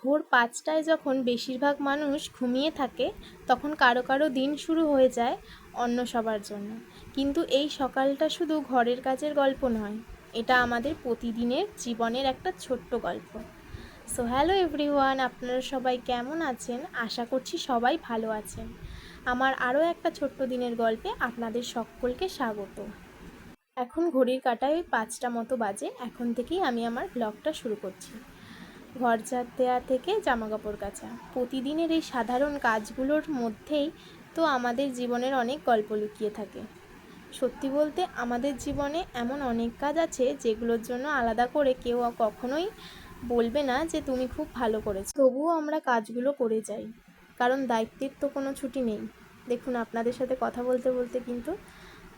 ভোর ৫টায় যখন বেশিরভাগ মানুষ ঘুমিয়ে থাকে তখন কারো কারো দিন শুরু হয়ে যায় অন্য সবার জন্য। কিন্তু এই সকালটা শুধু ঘরের কাজের গল্প নয়, এটা আমাদের প্রতিদিনের জীবনের একটা ছোট্ট গল্প। সো হ্যালো এভরিওয়ান, আপনারা সবাই কেমন আছেন? আশা করছি সবাই ভালো আছেন। আমার আরও একটা ছোট্ট দিনের গল্পে আপনাদের সকলকে স্বাগত। এখন ঘড়ির কাঁটায় ৫টা মতো বাজে। এখন থেকেই আমি আমার ব্লগটা শুরু করছি। ঘর ঝাড় দেওয়া থেকে জামাকাপড় কাচা, প্রতিদিনের এই সাধারণ কাজগুলোর মধ্যেই তো আমাদের জীবনের অনেক গল্প লুকিয়ে থাকে। সত্যি বলতে আমাদের জীবনে এমন অনেক কাজ আছে যেগুলোর জন্য আলাদা করে কেউ কখনোই বলবে না যে তুমি খুব ভালো করেছো, তবুও আমরা কাজগুলো করে যাই, কারণ দায়িত্বের তো কোনো ছুটি নেই। দেখুন, আপনাদের সাথে কথা বলতে বলতে কিন্তু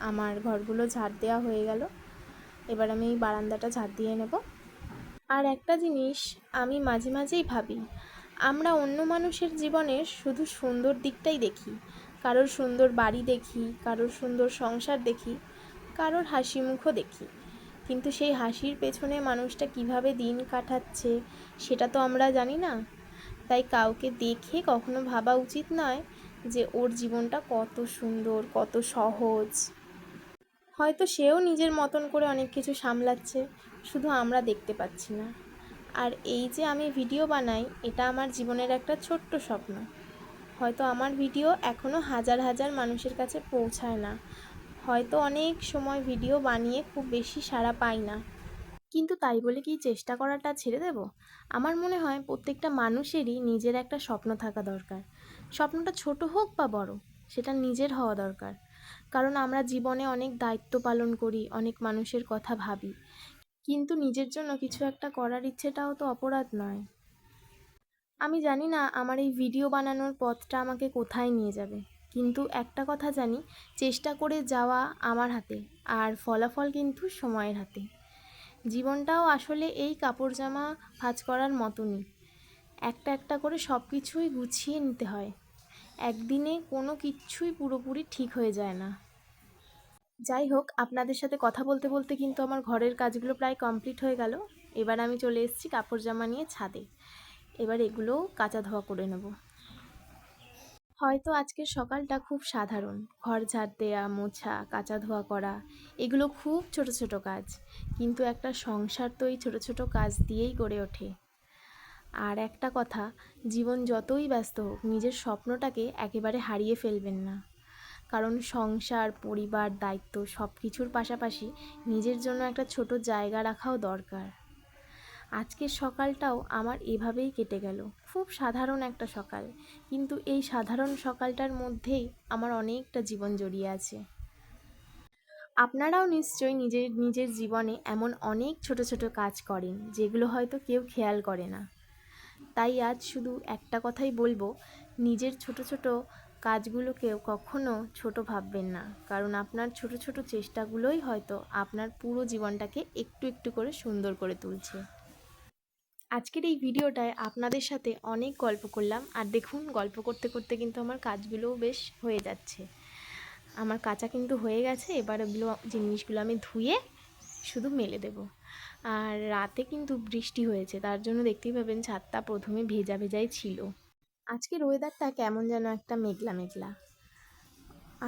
আমার ঘরগুলো ঝাড় দেওয়া হয়ে গেল। এবার আমি এই বারান্দাটা ঝাড় দিয়ে নেব। আর একটা জিনিস আমি মাঝে মাঝেই ভাবি, আমরা অন্য মানুষের জীবনের শুধু সুন্দর দিকটাই দেখি। কারোর সুন্দর বাড়ি দেখি, কারোর সুন্দর সংসার দেখি, কারোর হাসি মুখও দেখি, কিন্তু সেই হাসির পেছনে মানুষটা কিভাবে দিন কাটাচ্ছে সেটা তো আমরা জানি না। তাই কাউকে দেখে কখনো ভাবা উচিত নয় যে ওর জীবনটা কত সুন্দর, কত সহজ। হয়তো সেও নিজের মতন করে অনেক কিছু সামলাচ্ছে, শুধু আমরা দেখতে পাচ্ছি না। আর এই যে আমি ভিডিও বানাই, এটা আমার জীবনের একটা ছোট্ট স্বপ্ন। হয়তো আমার ভিডিও এখনও হাজার হাজার মানুষের কাছে পৌঁছায় না, হয়তো অনেক সময় ভিডিও বানিয়ে খুব বেশি সাড়া পাই না, কিন্তু তাই বলে কি চেষ্টা করাটা ছেড়ে দেব? আমার মনে হয় প্রত্যেকটা মানুষেরই নিজের একটা স্বপ্ন থাকা দরকার। স্বপ্নটা ছোট হোক বা বড়, সেটা নিজের হওয়া দরকার। কারণ আমরা জীবনে অনেক দায়িত্ব পালন করি, অনেক মানুষের কথা ভাবি, কিন্তু নিজের জন্য কিছু একটা করার ইচ্ছেটাও তো অপরাধ নয়। আমি জানি না আমার এই ভিডিও বানানোর পথটা আমাকে কোথায় নিয়ে যাবে, কিন্তু একটা কথা জানি, চেষ্টা করে যাওয়া আমার হাতে, আর ফলাফল কিন্তু সময়ের হাতে। জীবনটাও আসলে এই কাপড় জামা ভাঁজ করার মতনই, একটা একটা করে সব কিছুই গুছিয়ে নিতে হয়। একদিনে কোনো কিছুই পুরোপুরি ঠিক হয়ে যায় না। যাই হোক, আপনাদের সাথে কথা বলতে বলতে কিন্তু আমার ঘরের কাজগুলো প্রায় কমপ্লিট হয়ে গেল। এবার আমি চলে এসেছি কাপড় জামা নিয়ে ছাদে। এবার এগুলোও কাচা ধোয়া করে নেব। হয়তো আজকের সকালটা খুব সাধারণ, ঘর ঝাড় দেয়া, মোছা, কাচা ধোয়া করা, এগুলো খুব ছোট ছোট কাজ, কিন্তু একটা সংসার তো এই ছোট ছোট কাজ দিয়েই গড়ে ওঠে। আর একটা কথা, জীবন যতই ব্যস্ত হোক, নিজের স্বপ্নটাকে একেবারে হারিয়ে ফেলবেন না। কারণ সংসার, পরিবার, দায়িত্ব সব কিছুর পাশাপাশি নিজের জন্য একটা ছোট জায়গা রাখাও দরকার। আজকের সকালটাও আমার এভাবেই কেটে গেল। খুব সাধারণ একটা সকাল, কিন্তু এই সাধারণ সকালটার মধ্যেই আমার অনেকটা জীবন জড়িয়ে আছে। আপনারাও নিশ্চয়ই নিজের নিজের জীবনে এমন অনেক ছোট ছোট কাজ করেন যেগুলো হয়তো কেউ খেয়াল করে না। তাই আজ শুধু একটা কথাই বলবো, নিজের ছোট ছোট কাজগুলোকেও কখনো ছোট ভাববেন না, কারণ আপনার ছোট ছোট চেষ্টাগুলোই হয়তো আপনার পুরো জীবনটাকে একটু একটু করে সুন্দর করে তুলছে। আজকের এই ভিডিওটায় আপনাদের সাথে অনেক গল্প করলাম, আর দেখুন গল্প করতে করতে কিন্তু আমার কাজগুলোও বেশ হয়ে যাচ্ছে। আমার কাঁচা কিন্তু হয়ে গেছে, এবার ওগুলো জিনিসগুলো আমি ধুয়ে শুধু মেলে দেব। আর রাতে কিন্তু বৃষ্টি হয়েছে, তার জন্য দেখতেই পাবেন ছাদটা প্রথমে ভেজা ভেজাই ছিল। আজকের ওয়েদারটা কেমন যেন একটা মেঘলা মেঘলা,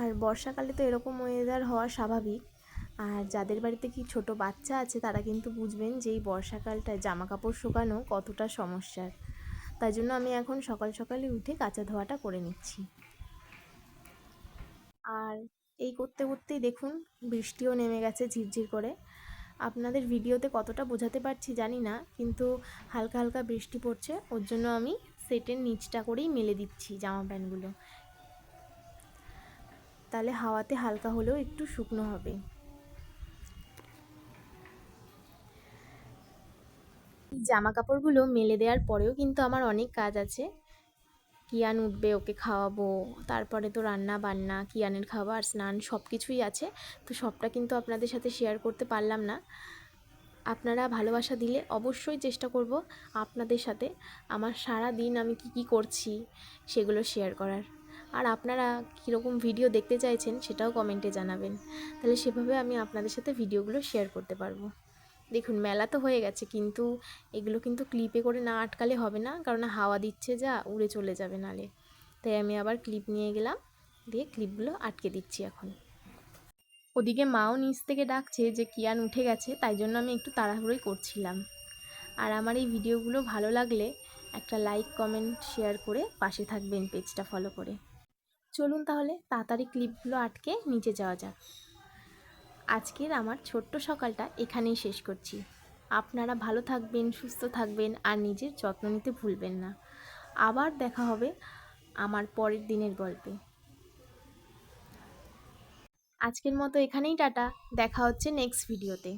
আর বর্ষাকালে তো এরকম ওয়েদার হওয়া স্বাভাবিক। আর যাদের বাড়িতে কি ছোট বাচ্চা আছে তারা কিন্তু বুঝবেন যে এই বর্ষাকালটায় জামা কাপড় শুকানো কতটা সমস্যার। তাই জন্য আমি এখন সকাল সকালে উঠে কাচা ধোয়াটা করে নিচ্ছি। আর এই করতে করতেই দেখুন বৃষ্টিও নেমে গেছে ঝিরঝির করে। আপনাদের ভিডিওতে কতটা বোঝাতে পারছি জানি না, কিন্তু হালকা হালকা বৃষ্টি পড়ছে, ওর জন্য আমি সেটের নিচটা করেই মেলে দিচ্ছি জামা প্যান্টগুলো, তাহলে হাওয়াতে হালকা হলেও একটু শুকনো হবে। জামা কাপড়গুলো মেলে দেওয়ার পরেও কিন্তু আমার অনেক কাজ আছে। কিয়ান উঠবে, ওকে খাওয়াবো, তারপরে তো রান্না বান্না, কিয়ানের খাবার, স্নান সব কিছুই আছে। তো সবটা কিন্তু আপনাদের সাথে শেয়ার করতে পারলাম না। আপনারা ভালোবাসা দিলে অবশ্যই চেষ্টা করব আপনাদের সাথে আমার সারা দিন আমি কি করছি সেগুলো শেয়ার করার। আর আপনারা কীরকম ভিডিও দেখতে চাইছেন সেটাও কমেন্টে জানাবেন, তাহলে সেভাবে আমি আপনাদের সাথে ভিডিওগুলো শেয়ার করতে পারবো। দেখুন মেলা তো হয়ে গেছে, কিন্তু এগুলো কিন্তু ক্লিপে করে না আটকালে হবে না, কারণ হাওয়া দিচ্ছে যা উড়ে চলে যাবে নালে। তাই আমি আবার ক্লিপ নিয়ে গেলাম, দিয়ে ক্লিপগুলো আটকে দিচ্ছি এখন। ওদিকে মাও নিচ থেকে ডাকছে যে কিয়ান উঠে গেছে, তাই জন্য আমি একটু তাড়াহুড়োই করছিলাম। আর আমার এই ভিডিওগুলো ভালো লাগলে একটা লাইক, কমেন্ট, শেয়ার করে পাশে থাকবেন পেজটা ফলো করে। চলুন তাহলে তাড়াতাড়ি ক্লিপগুলো আটকে নিচে যাওয়া যাক। আজকের আমার ছোট্ট সকালটা এখানেই শেষ করছি। আপনারা ভালো থাকবেন, সুস্থ থাকবেন, আর নিজের যত্ন নিতে ভুলবেন না। আবার দেখা হবে আমার পরের দিনের গল্পে। আজকের মতো এখানেই টাটা, দেখা হচ্ছে নেক্সট ভিডিওতে।